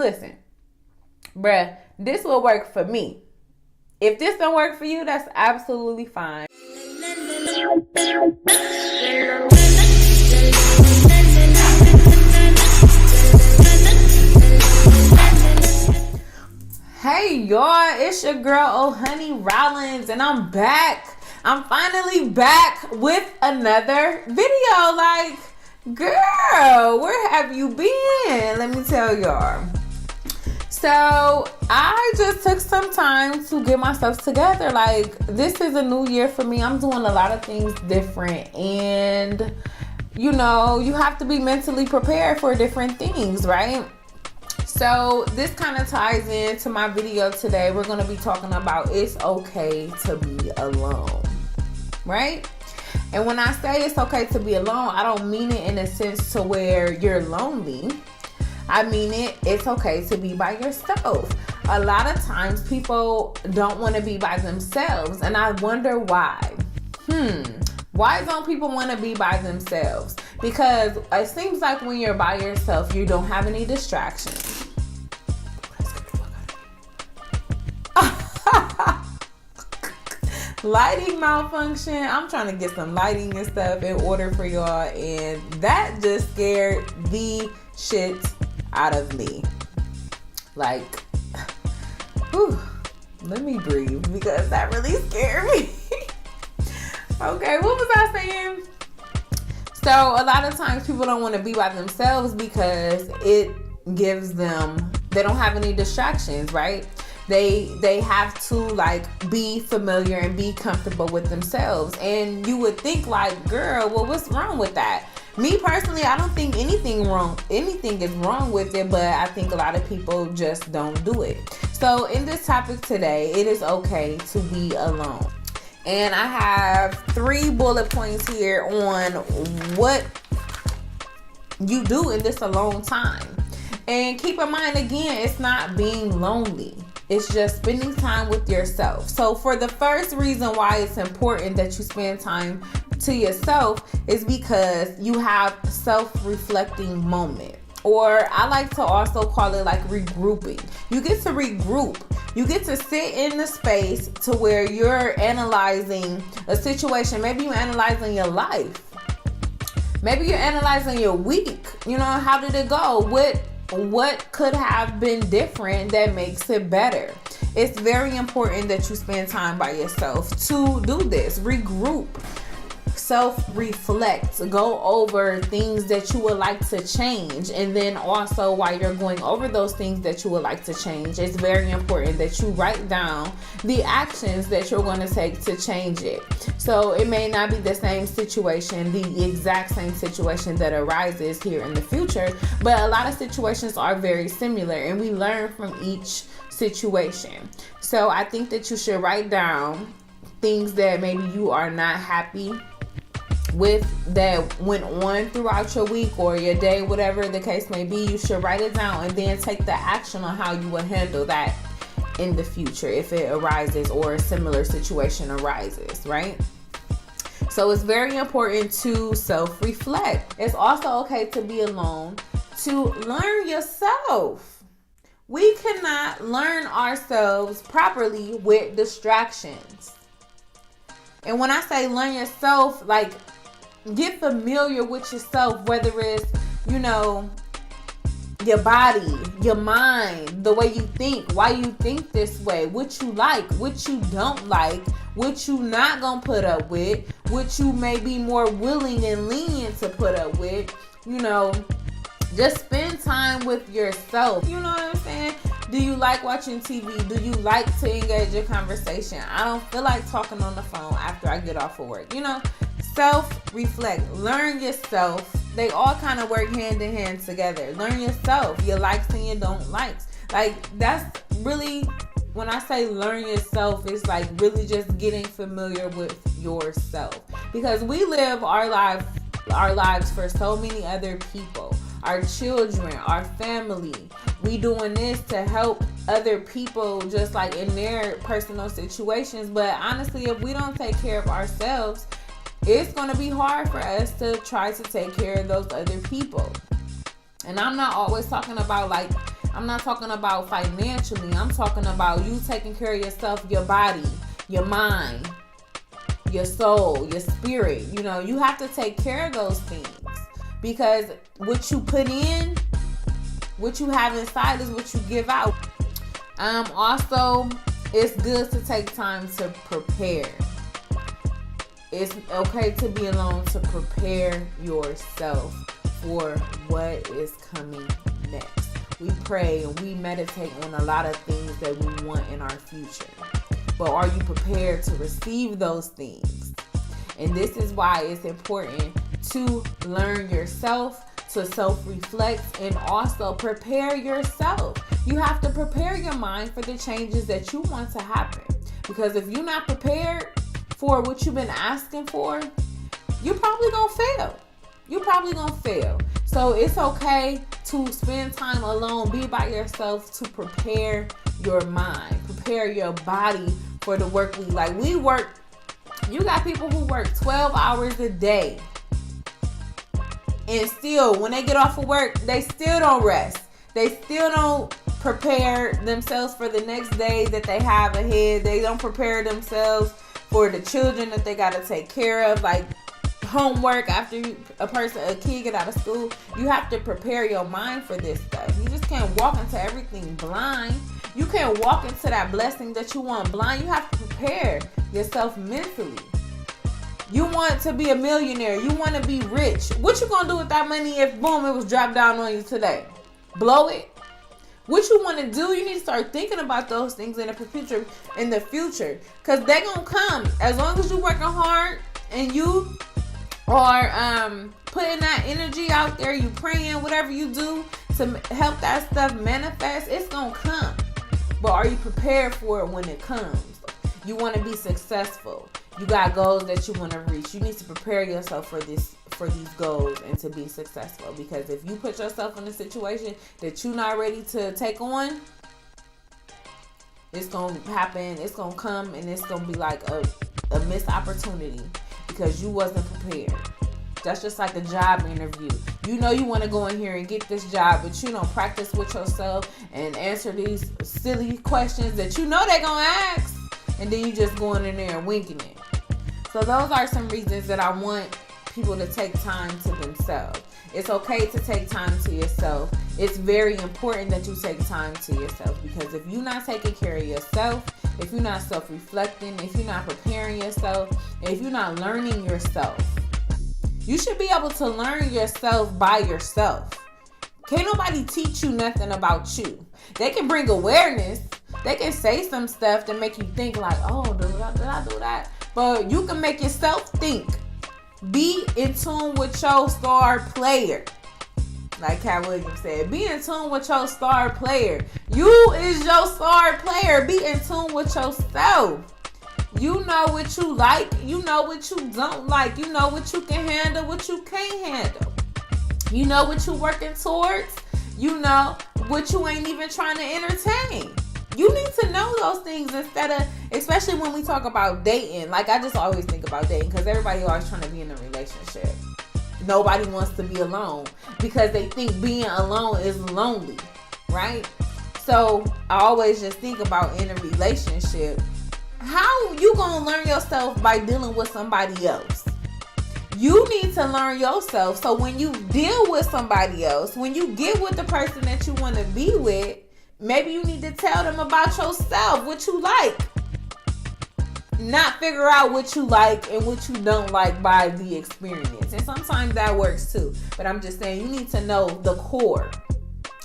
Listen, bruh, this will work for me. If this don't work for you, that's absolutely fine. Hey y'all, it's your girl Honey Rollins, and I'm back. I'm finally back with another video. Like, girl, where have you been? Let me tell y'all. So I just took some time to get myself together. Like, this is a new year for me. I'm doing a lot of things different, and you know, you have to be mentally prepared for different things, right? So this kind of ties into my video today. We're going to be talking about it's okay to be alone, right? And when I say it's okay to be alone, I don't mean it in a sense to where you're lonely. I mean it's okay to be by yourself. A lot of times people don't want to be by themselves, and I wonder why. Why don't people want to be by themselves? Because it seems like when you're by yourself, you don't have any distractions. Lighting malfunction. I'm trying to get some lighting and stuff in order for y'all, and that just scared the shit out of me. Like, whew, let me breathe, because that really scared me. Okay, what was I saying? So a lot of times people don't want to be by themselves because it gives them, they don't have any distractions, right? They have to like be familiar and be comfortable with themselves. And you would think like, girl, well, what's wrong with that? Me personally, I don't think anything is wrong with it, but I think a lot of people just don't do it. So in this topic today, it is okay to be alone. And I have 3 bullet points here on what you do in this alone time. And keep in mind, again, it's not being lonely. It's just spending time with yourself. So for the first reason why it's important that you spend time to yourself is because you have self-reflecting moment. Or I like to also call it like regrouping. You get to regroup. You get to sit in the space to where you're analyzing a situation. Maybe you're analyzing your life. Maybe you're analyzing your week. You know, how did it go? What could have been different that makes it better? It's very important that you spend time by yourself to do this. Regroup. Self-reflect, go over things that you would like to change, and then also while you're going over those things that you would like to change, it's very important that you write down the actions that you're going to take to change it. So it may not be the same situation, the exact same situation that arises here in the future, but a lot of situations are very similar, and we learn from each situation. So I think that you should write down things that maybe you are not happy with that went on throughout your week or your day, whatever the case may be. You should write it down and then take the action on how you will handle that in the future if it arises or a similar situation arises, right? So it's very important to self-reflect. It's also okay to be alone, to learn yourself. We cannot learn ourselves properly with distractions. And when I say learn yourself, like, get familiar with yourself, whether it's, you know, your body, your mind, the way you think, why you think this way, what you like, what you don't like, what you not gonna put up with, what you may be more willing and lenient to put up with. You know, just spend time with yourself. You know what I'm saying? Do you like watching TV? Do you like to engage in conversation? I don't feel like talking on the phone after I get off of work. You know, self-reflect. Learn yourself. They all kind of work hand in hand together. Learn yourself. Your likes and your don't likes. Like, that's really, when I say learn yourself, it's like really just getting familiar with yourself. Because we live our lives for so many other people. Our children, our family. We doing this to help other people just like in their personal situations. But honestly, if we don't take care of ourselves, it's going to be hard for us to try to take care of those other people. And I'm not always talking about like I'm not talking about financially. I'm talking about you taking care of yourself, your body, your mind, your soul, your spirit. You know, you have to take care of those things, because what you put in, what you have inside is what you give out. Also, it's good to take time to prepare. It's okay to be alone, to prepare yourself for what is coming next. We pray and we meditate on a lot of things that we want in our future. But are you prepared to receive those things? And this is why it's important to learn yourself, to self-reflect, and also prepare yourself. You have to prepare your mind for the changes that you want to happen. Because if you're not prepared for what you've been asking for, you're probably going to fail. You're probably going to fail. So it's okay to spend time alone, be by yourself, to prepare your mind, prepare your body for the work week. Like, we work, you got people who work 12 hours a day. And still, when they get off of work, they still don't rest. They still don't prepare themselves for the next day that they have ahead. They don't prepare themselves for the children that they got to take care of, like homework after a kid get out of school. You have to prepare your mind for this stuff. You just can't walk into everything blind. You can't walk into that blessing that you want blind. You have to prepare yourself mentally. You want to be a millionaire. You want to be rich. What you gonna do with that money if, boom, it was dropped down on you today? Blow it? What you want to do, you need to start thinking about those things in the future. Because they're going to come. As long as you're working hard and you are putting that energy out there, you praying, whatever you do to help that stuff manifest, it's going to come. But are you prepared for it when it comes? You want to be successful. You got goals that you want to reach. You need to prepare yourself for these goals and to be successful. Because if you put yourself in a situation that you're not ready to take on, it's going to happen. It's going to come, and it's going to be like a missed opportunity because you wasn't prepared. That's just like a job interview. You know you want to go in here and get this job, but you don't practice with yourself and answer these silly questions that you know they're going to ask. And then you just going in there and winking it. So those are some reasons that I want people to take time to themselves. It's okay to take time to yourself. It's very important that you take time to yourself, because if you're not taking care of yourself, if you're not self-reflecting, if you're not preparing yourself, if you're not learning yourself, you should be able to learn yourself by yourself. Can't nobody teach you nothing about you. They can bring awareness. They can say some stuff to make you think like, oh, did I do that? But you can make yourself think. Be in tune with your star player. Like Cat Williams said, be in tune with your star player. You is your star player. Be in tune with yourself. You know what you like. You know what you don't like. You know what you can handle, what you can't handle. You know what you're working towards. You know what you ain't even trying to entertain. You need to know those things instead of, especially when we talk about dating. Like, I just always think about dating because everybody always trying to be in a relationship. Nobody wants to be alone because they think being alone is lonely, right? So I always just think about in a relationship, how you gonna learn yourself by dealing with somebody else? You need to learn yourself. So when you deal with somebody else, when you get with the person that you want to be with, maybe you need to tell them about yourself, what you like. Not figure out what you like and what you don't like by the experience. And sometimes that works too. But I'm just saying, you need to know the core,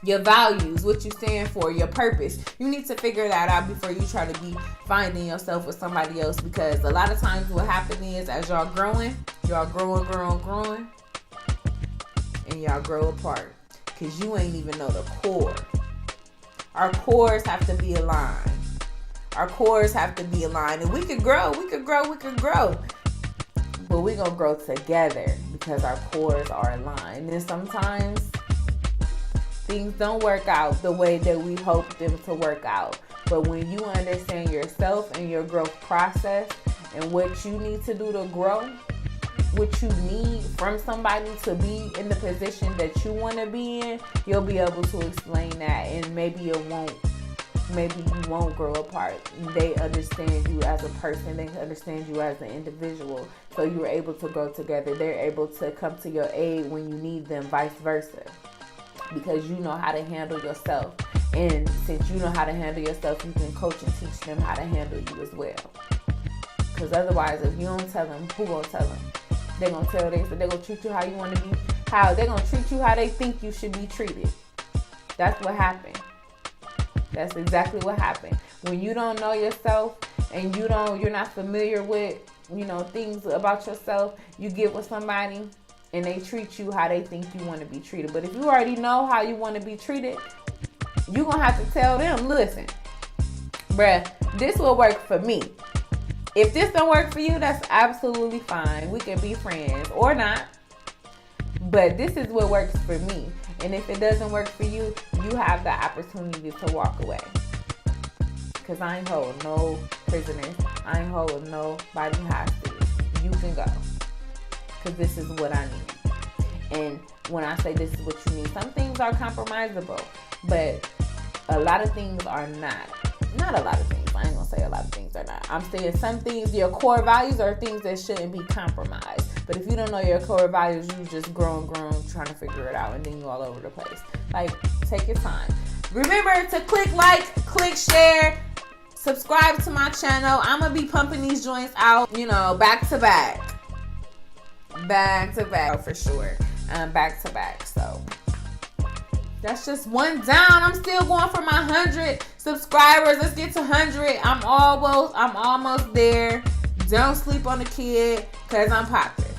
your values, what you stand for, your purpose. You need to figure that out before you try to be finding yourself with somebody else. Because a lot of times what happens is, as y'all growing, and y'all grow apart. Because you ain't even know the core. Our cores have to be aligned. Our cores have to be aligned. And we could grow. But we're going to grow together because our cores are aligned. And sometimes things don't work out the way that we hope them to work out. But when you understand yourself and your growth process and what you need to do to grow, what you need from somebody to be in the position that you want to be in, you'll be able to explain that, and maybe you won't grow apart. They understand you as a person. They understand you as an individual. So you're able to grow together. They're able to come to your aid when you need them, vice versa. Because you know how to handle yourself. And since you know how to handle yourself, you can coach and teach them how to handle you as well. Because otherwise, if you don't tell them, who gonna tell them? They're gonna tell them, so they're gonna treat you how you want to be. They're gonna treat you how they think you should be treated. That's what happened. That's exactly what happened. When you don't know yourself and you're not familiar with, things about yourself, you get with somebody and they treat you how they think you want to be treated. But if you already know how you want to be treated, you're going to have to tell them, listen, bruh, this will work for me. If this don't work for you, that's absolutely fine. We can be friends or not. But this is what works for me. And if it doesn't work for you, you have the opportunity to walk away. Because I ain't holding no prisoners. I ain't holding nobody hostage. You can go. Because this is what I need. And when I say this is what you need, some things are compromisable. But a lot of things are not. Not a lot of things. I ain't going to say a lot of things are not. I'm saying some things, your core values are things that shouldn't be compromised. But if you don't know your core values, you just grown, trying to figure it out, and then you all over the place. Like, take your time. Remember to click like, click share, subscribe to my channel. I'm going to be pumping these joints out, back to back. Back to back, for sure. Back to back, so that's just one down. I'm still going for my 100 subscribers. Let's get to 100. I'm almost there. Don't sleep on the kid, because I'm popular.